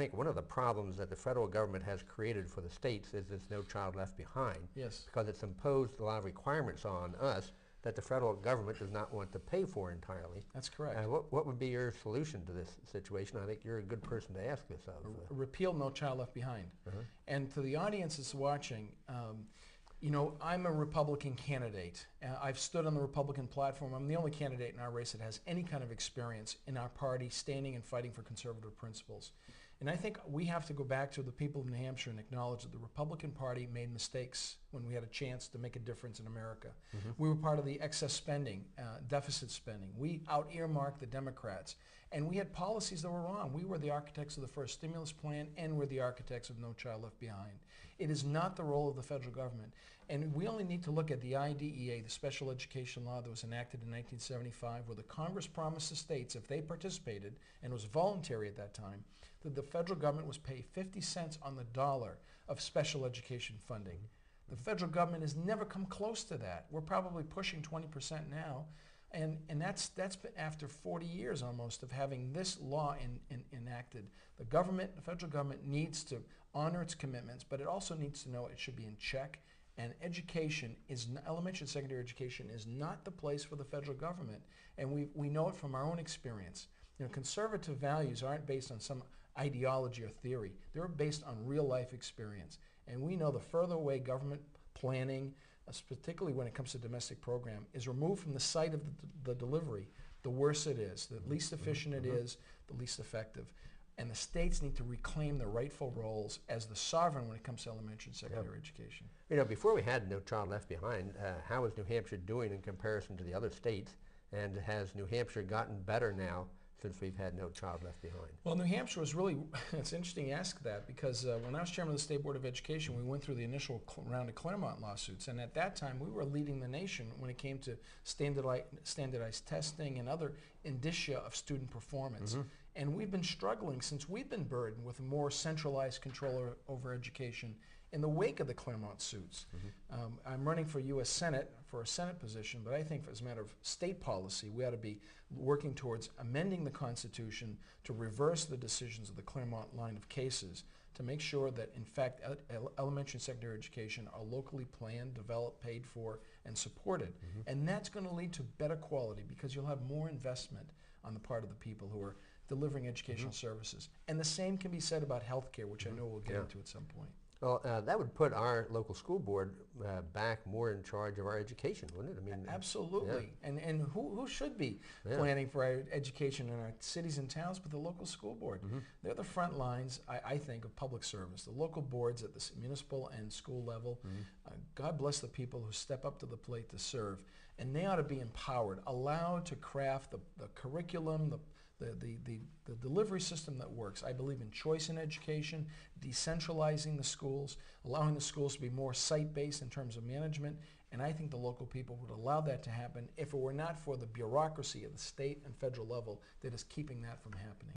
think one of the problems that the federal government has created for the states is this No Child Left Behind. Yes. Because it's imposed a lot of requirements on us that the federal government does not want to pay for entirely. That's correct. What would be your solution to this situation? I think you're a good person to ask this of. Repeal No Child Left Behind. And to the audience that's watching, you know, I'm a Republican candidate. I've stood on the Republican platform. I'm the only candidate in our race that has any kind of experience in our party standing and fighting for conservative principles. And I think we have to go back to the people of New Hampshire and acknowledge that the Republican Party made mistakes when we had a chance to make a difference in America. We were part of the excess spending, deficit spending. We out-earmarked the Democrats. And we had policies that were wrong. We were the architects of the first stimulus plan, and we're the architects of No Child Left Behind. It is not the role of the federal government. And we only need to look at the IDEA, the special education law that was enacted in 1975, where the Congress promised the states, if they participated, and it was voluntary at that time, that the federal government was pay 50 cents on the dollar of special education funding. The federal government has never come close to that. We're probably pushing 20% now. And that's been after 40 years almost of having this law enacted. The government, the federal government, needs to honor its commitments, but it also needs to know it should be in check. And education is, elementary and secondary education is not the place for the federal government. And we know it from our own experience. You know, conservative values aren't based on some ideology or theory. They're based on real life experience. And we know the further away government planning, particularly when it comes to domestic program, is removed from the site of the delivery, the worse it is. The least efficient it is, the least effective. And the states need to reclaim their rightful roles as the sovereign when it comes to elementary and secondary education. You know, before we had No Child Left Behind, how is New Hampshire doing in comparison to the other states? And has New Hampshire gotten better now since we've had No Child Left Behind? Well, New Hampshire was really, it's interesting you ask that, because when I was chairman of the State Board of Education, we went through the initial round of Claremont lawsuits, and at that time we were leading the nation when it came to standardized testing and other indicia of student performance. And we've been struggling since we've been burdened with a more centralized control over education in the wake of the Claremont suits. I'm running for U.S. Senate, for a Senate position, but I think as a matter of state policy, we ought to be working towards amending the Constitution to reverse the decisions of the Claremont line of cases to make sure that, in fact, elementary and secondary education are locally planned, developed, paid for, and supported. And that's going to lead to better quality because you'll have more investment on the part of the people who are delivering educational services. And the same can be said about healthcare, which I know we'll get into at some point. Well, that would put our local school board back more in charge of our education, wouldn't it? I mean, absolutely. Yeah. And who should be planning for our education in our cities and towns but the local school board? They're the front lines, I think, of public service. The local boards at the municipal and school level, God bless the people who step up to the plate to serve. And they ought to be empowered, allowed to craft the curriculum, the delivery system that works. I believe in choice in education, decentralizing the schools, allowing the schools to be more site-based in terms of management, and I think the local people would allow that to happen if it were not for the bureaucracy at the state and federal level that is keeping that from happening.